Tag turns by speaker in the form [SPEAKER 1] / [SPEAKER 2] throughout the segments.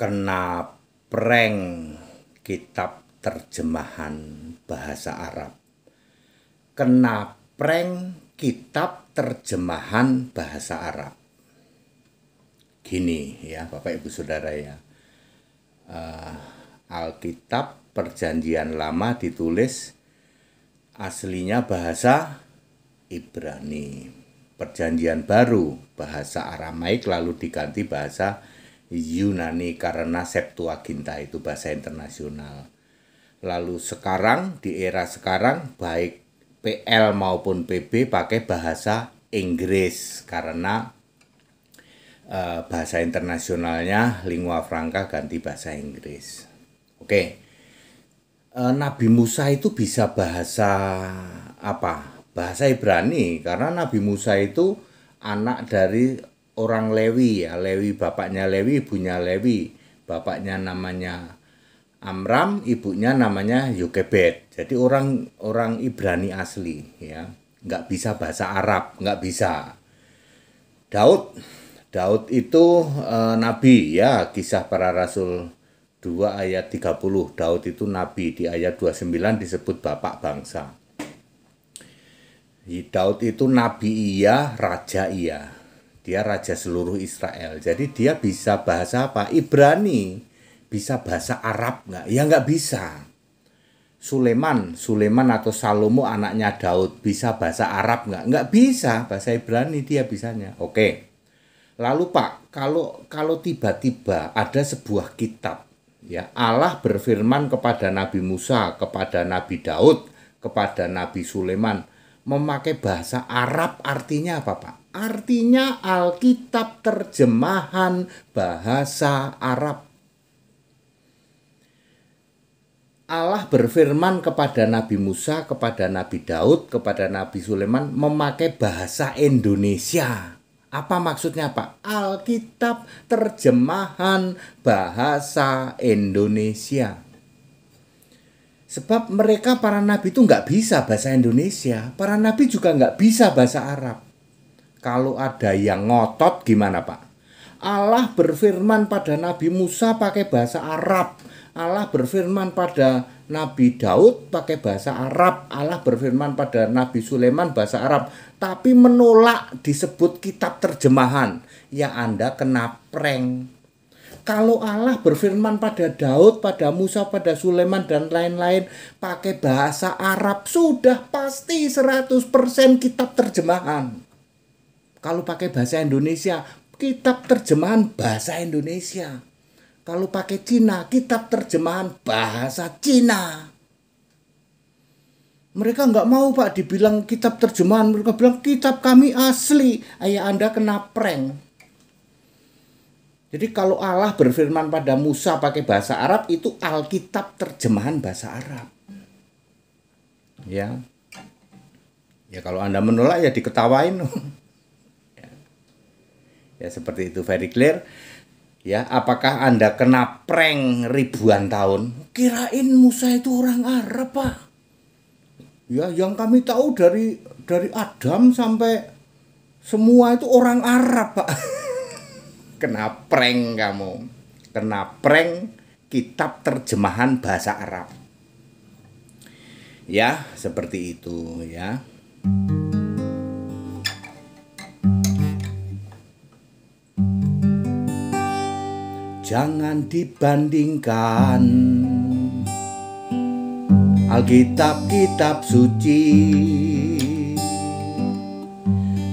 [SPEAKER 1] kena prank kitab terjemahan bahasa Arab. Kena prank kitab terjemahan bahasa Arab. Gini ya Bapak Ibu Saudara ya. Alkitab Perjanjian Lama ditulis aslinya bahasa Ibrani. Perjanjian Baru bahasa Aramaik lalu diganti bahasa Yunani karena Septuaginta itu bahasa internasional. Lalu sekarang di era sekarang baik PL maupun PB pakai bahasa Inggris karena bahasa internasionalnya lingua franca ganti bahasa Inggris. Oke. Nabi Musa itu bisa bahasa apa? Bahasa Ibrani karena Nabi Musa itu anak dari orang Lewi ya. Lewi bapaknya Lewi, ibunya Lewi. Bapaknya namanya Amram, ibunya namanya Yokebed. Jadi orang Ibrani asli ya. Nggak bisa bahasa Arab, nggak bisa. Daud itu nabi ya, Kisah Para Rasul 2 ayat 30. Daud itu nabi, di ayat 29 disebut bapak bangsa. Daud itu nabi iya, raja iya. Dia raja seluruh Israel. Jadi dia bisa bahasa apa? Ibrani. Bisa bahasa Arab nggak? Ya nggak bisa. Sulaiman atau Salomo anaknya Daud bisa bahasa Arab nggak? Nggak bisa. Bahasa Ibrani dia bisanya. Oke. Lalu Pak, kalau tiba-tiba ada sebuah kitab, ya Allah berfirman kepada Nabi Musa, kepada Nabi Daud, kepada Nabi Sulaiman, memakai bahasa Arab artinya apa Pak? Artinya Alkitab terjemahan bahasa Arab. Allah berfirman kepada Nabi Musa, kepada Nabi Daud, kepada Nabi Sulaiman memakai bahasa Indonesia. Apa maksudnya Pak? Alkitab terjemahan bahasa Indonesia. Sebab mereka para nabi itu nggak bisa bahasa Indonesia. Para nabi juga nggak bisa bahasa Arab. Kalau ada yang ngotot gimana Pak? Allah berfirman pada Nabi Musa pakai bahasa Arab. Allah berfirman pada Nabi Daud pakai bahasa Arab. Allah berfirman pada Nabi Sulaiman bahasa Arab. Tapi menolak disebut kitab terjemahan. Ya Anda kena prank. Kalau Allah berfirman pada Daud, pada Musa, pada Sulaiman dan lain-lain pakai bahasa Arab, sudah pasti 100% kitab terjemahan. Kalau pakai bahasa Indonesia, kitab terjemahan bahasa Indonesia. Kalau pakai Cina, kitab terjemahan bahasa Cina. Mereka nggak mau Pak dibilang kitab terjemahan. Mereka bilang kitab kami asli. Ayah Anda kena prank. Jadi kalau Allah berfirman pada Musa pakai bahasa Arab, itu Alkitab terjemahan bahasa Arab. Ya. Ya kalau Anda menolak ya diketawain. Ya seperti itu, very clear. Ya, apakah Anda kena prank ribuan tahun? Kirain Musa itu orang Arab, Pak. Ya, yang kami tahu dari Adam sampai semua itu orang Arab, Pak. Kena prank kamu. Kena prank kitab terjemahan bahasa Arab. Ya, seperti itu ya. Jangan dibandingkan Alkitab kitab suci.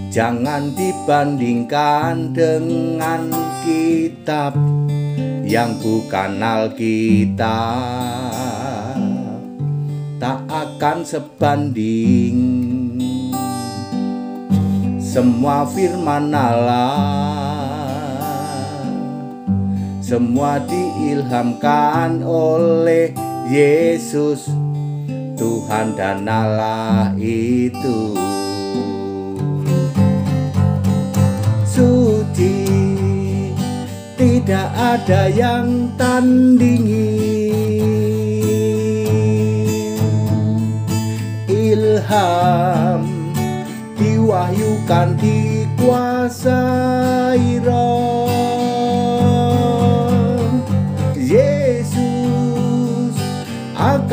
[SPEAKER 1] Jangan dibandingkan dengan kitab yang bukan Alkitab. Tak akan sebanding semua firman Allah. Semua diilhamkan oleh Yesus, Tuhan dan Allah itu. Suci, tidak ada yang tandingi. Ilham diwahyukan, dikuasai Roh.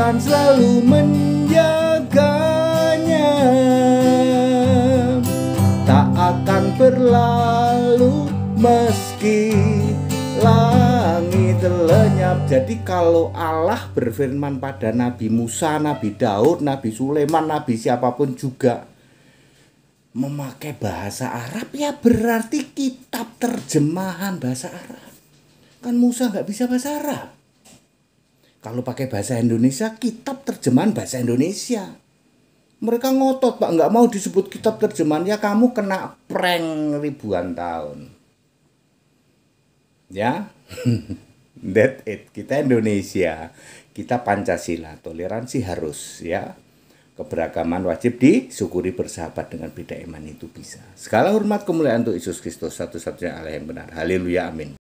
[SPEAKER 1] akan selalu menjaganya, tak akan berlalu meski langit lenyap. Jadi kalau Allah berfirman pada Nabi Musa, Nabi Daud, Nabi Sulaiman, Nabi siapapun juga memakai bahasa Arab, ya berarti kitab terjemahan bahasa Arab. Kan Musa nggak bisa bahasa Arab. Kalau pakai bahasa Indonesia, kitab terjemahan bahasa Indonesia. Mereka ngotot, Pak, nggak mau disebut kitab terjemahan, ya kamu kena prank ribuan tahun. Ya, that it. Kita Indonesia, kita Pancasila, toleransi harus, ya. Keberagaman wajib disyukuri, bersahabat dengan beda iman itu bisa. Segala hormat kemuliaan untuk Yesus Kristus, satu-satunya Allah yang benar. Haleluya, amin.